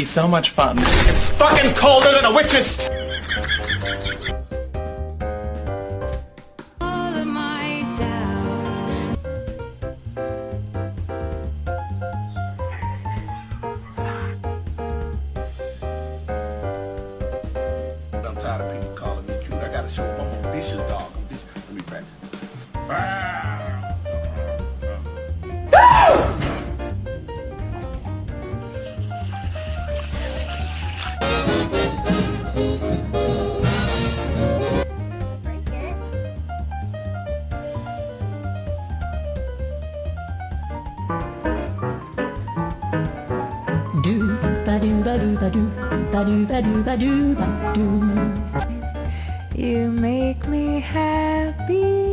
It's so much fun. It's fucking colder than a witch's All of my doubt. I'm tired of people calling me cute. I gotta show them I'm a vicious dog. I'm vicious. Let me practice. Do ba do ba do ba do ba do ba do ba do ba do. You make me happy.